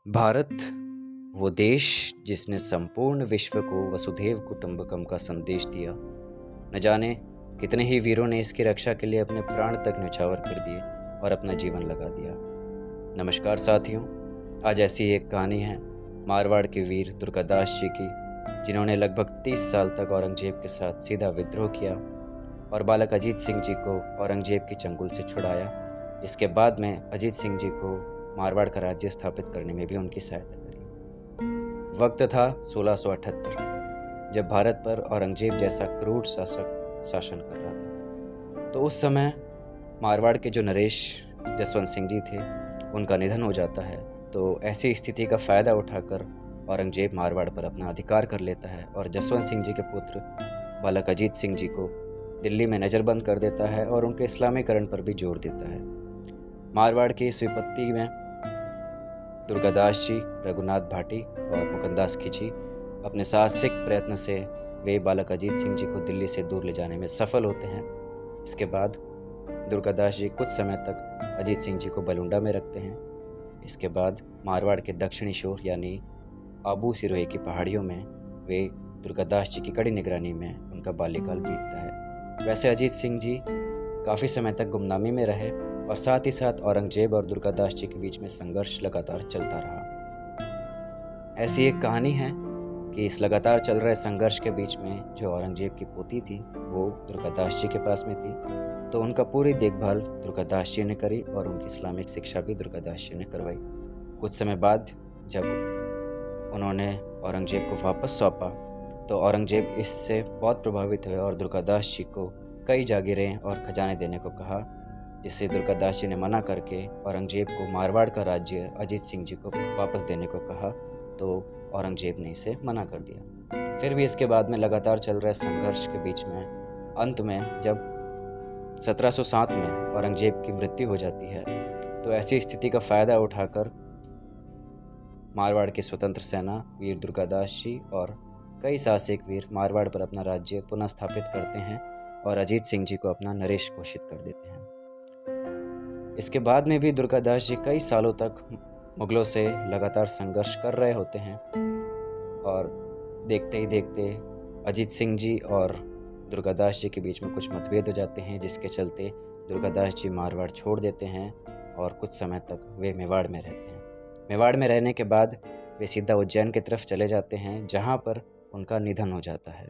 भारत वो देश जिसने संपूर्ण विश्व को वसुधैव कुटुंबकम का संदेश दिया। न जाने कितने ही वीरों ने इसकी रक्षा के लिए अपने प्राण तक न्यौछावर कर दिए और अपना जीवन लगा दिया। नमस्कार साथियों, आज ऐसी एक कहानी है मारवाड़ के वीर दुर्गादास जी की, जिन्होंने लगभग 30 साल तक औरंगजेब के साथ सीधा विद्रोह किया और बालक अजीत सिंह जी को औरंगजेब की चंगुल से छुड़ाया। इसके बाद में अजीत सिंह जी को मारवाड़ का राज्य स्थापित करने में भी उनकी सहायता करी। वक्त था 1678, जब भारत पर औरंगजेब जैसा क्रूर शासक शासन कर रहा था। तो उस समय मारवाड़ के जो नरेश जसवंत सिंह जी थे, उनका निधन हो जाता है। तो ऐसी स्थिति का फ़ायदा उठाकर औरंगजेब मारवाड़ पर अपना अधिकार कर लेता है और जसवंत सिंह जी के पुत्र बालक अजीत सिंह जी को दिल्ली में नज़रबंद कर देता है और उनके इस्लामीकरण पर भी जोर देता है। मारवाड़ की इस विपत्ति में दुर्गादास जी, रघुनाथ भाटी और मुकुंदास खिची अपने साहसिक प्रयत्न से वे बालक अजीत सिंह जी को दिल्ली से दूर ले जाने में सफल होते हैं। इसके बाद दुर्गादास जी कुछ समय तक अजीत सिंह जी को बलुंडा में रखते हैं। इसके बाद मारवाड़ के दक्षिणी शोर यानी आबू सिरोही की पहाड़ियों में वे दुर्गादास जी की कड़ी निगरानी में उनका बाल्यकाल बीतता है। वैसे अजीत सिंह जी काफ़ी समय तक गुमनामी में रहे और साथ ही साथ औरंगजेब और दुर्गादास जी के बीच में संघर्ष लगातार चलता रहा। ऐसी एक कहानी है कि इस लगातार चल रहे संघर्ष के बीच में जो औरंगजेब की पोती थी वो दुर्गादास जी के पास में थी, तो उनका पूरी देखभाल दुर्गादास जी ने करी और उनकी इस्लामिक शिक्षा भी दुर्गादास जी ने करवाई। कुछ समय बाद जब उन्होंने औरंगजेब को वापस सौंपा तो औरंगजेब इससे बहुत प्रभावित हुए और दुर्गादास जी को कई जागीरें और खजाने देने को कहा, जिससे दुर्गादास जी ने मना करके औरंगजेब को मारवाड़ का राज्य अजीत सिंह जी को वापस देने को कहा। तो औरंगजेब ने इसे मना कर दिया। फिर भी इसके बाद में लगातार चल रहे संघर्ष के बीच में अंत में जब 1707 में औरंगजेब की मृत्यु हो जाती है, तो ऐसी स्थिति का फ़ायदा उठाकर मारवाड़ की स्वतंत्र सेना वीर दुर्गादास जी और कई साहसिक वीर मारवाड़ पर अपना राज्य पुनः स्थापित करते हैं और अजीत सिंह जी को अपना नरेश घोषित कर देते हैं। इसके बाद में भी दुर्गादास जी कई सालों तक मुगलों से लगातार संघर्ष कर रहे होते हैं और देखते ही देखते अजीत सिंह जी और दुर्गादास जी के बीच में कुछ मतभेद हो जाते हैं, जिसके चलते दुर्गादास जी मारवाड़ छोड़ देते हैं और कुछ समय तक वे मेवाड़ में रहते हैं। मेवाड़ में रहने के बाद वे सीधा उज्जैन की तरफ चले जाते हैं, जहाँ पर उनका निधन हो जाता है।